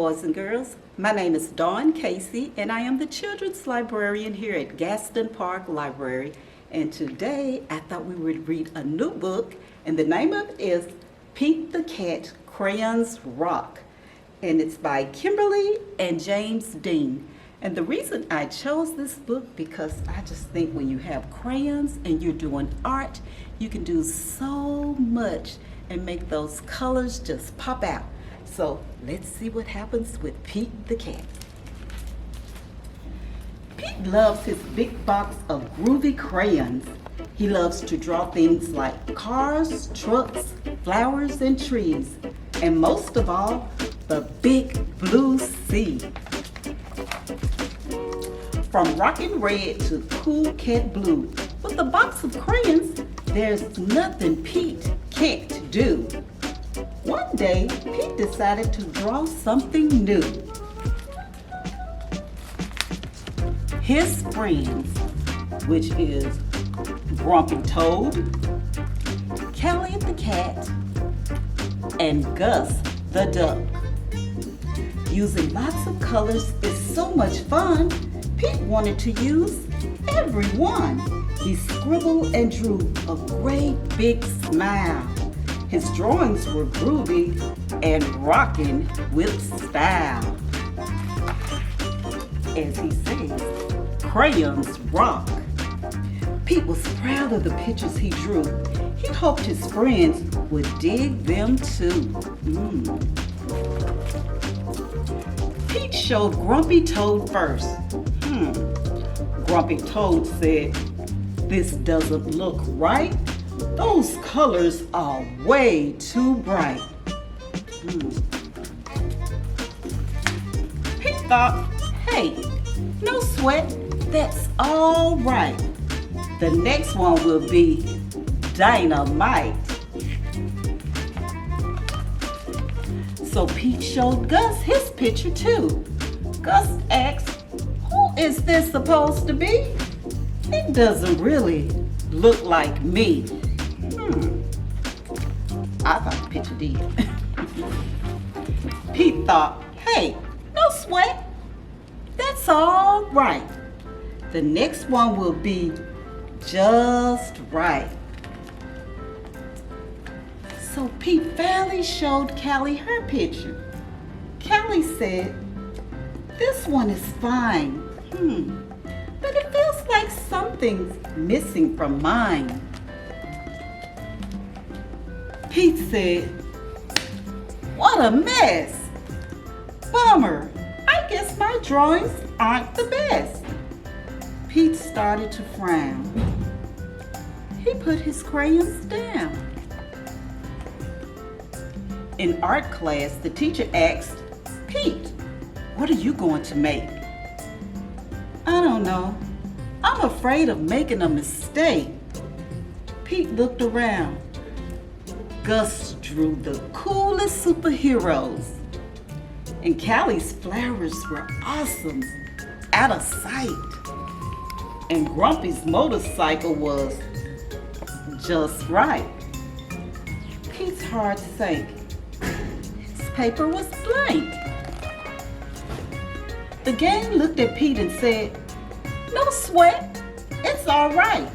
boys and girls. My name is Dawn Casey, and I am the children's librarian here at Gaston Park Library. And today, I thought we would read a new book, and the name of it is Pete the Cat, Crayons Rock. And it's by Kimberly and James Dean. And the reason I chose this book, because I just think when you have crayons and you're doing art, you can do so much and make those colors just pop out. So let's see what happens with Pete the Cat. Pete loves his big box of groovy crayons. He loves to draw things like cars, trucks, flowers, and trees, and most of all, the big blue sea. From rockin' red to cool cat blue, with a box of crayons, there's nothing Pete can't do. One day, Pete decided to draw something new. His friends, which is Grumpy Toad, Callie the cat, and Gus the duck. Using lots of colors is so much fun, Pete wanted to use every one. He scribbled and drew a great big smile. His drawings were groovy and rocking with style. As he says, crayons rock. Pete was proud of the pictures he drew. He hoped his friends would dig them too. Pete showed Grumpy Toad first. Grumpy Toad said, "This doesn't look right. Those colors are way too bright." Pete thought, "Hey, no sweat, that's all right. The next one will be dynamite." So Pete showed Gus his picture too. Gus asked, "Who is this supposed to be? It doesn't really look like me." I thought the picture did. Pete thought, "Hey, no sweat. That's all right. The next one will be just right." So Pete finally showed Callie her picture. Callie said, "This one is fine. But it feels like something's missing from mine." Pete said, "What a mess. Bummer. I guess my drawings aren't the best." Pete started to frown. He put his crayons down. In art class, the teacher asked, "Pete, what are you going to make?" "I don't know. I'm afraid of making a mistake." Pete looked around. Gus drew the coolest superheroes. And Callie's flowers were awesome, out of sight. And Grumpy's motorcycle was just right. Pete's heart sank. His paper was blank. The gang looked at Pete and said, "No sweat, it's all right.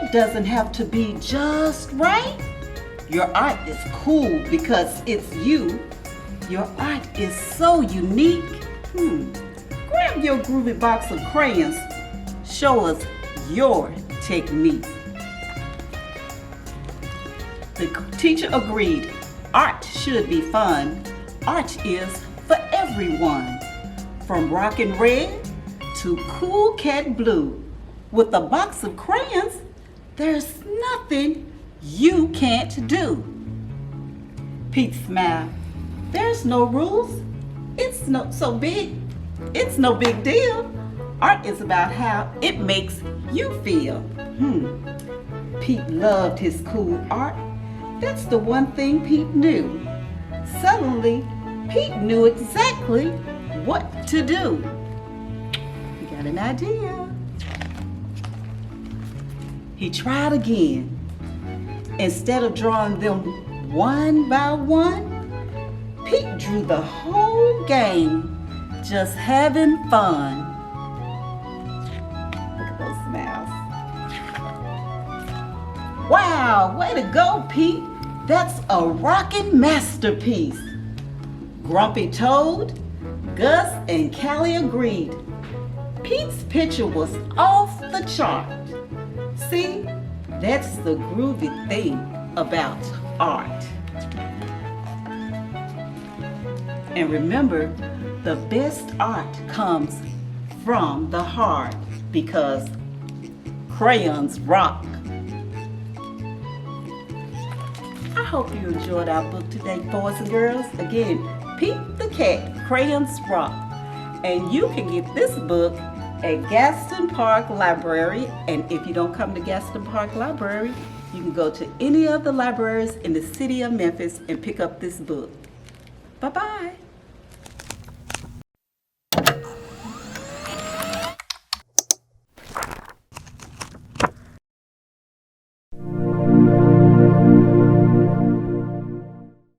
It doesn't have to be just right. Your art is cool because it's you. Your art is so unique. Grab your groovy box of crayons. Show us your technique." The teacher agreed. Art should be fun. Art is for everyone. From rockin' red to cool cat blue. With a box of crayons, there's nothing you can't do. Pete smiled. "There's no rules. It's no big deal. Art is about how it makes you feel." Pete loved his cool art. That's the one thing Pete knew. Suddenly, Pete knew exactly what to do. You got an idea? He tried again. Instead of drawing them one by one, Pete drew the whole game, just having fun. Look at those smiles. Wow, way to go, Pete. That's a rockin' masterpiece. Grumpy Toad, Gus, and Callie agreed. Pete's picture was off the chart. See, that's the groovy thing about art. And remember, the best art comes from the heart because crayons rock. I hope you enjoyed our book today, boys and girls. Again, Pete the Cat, Crayons Rock. And you can get this book at Gaston Park Library. And if you don't come to Gaston Park Library, you can go to any of the libraries in the city of Memphis and pick up this book. Bye-bye.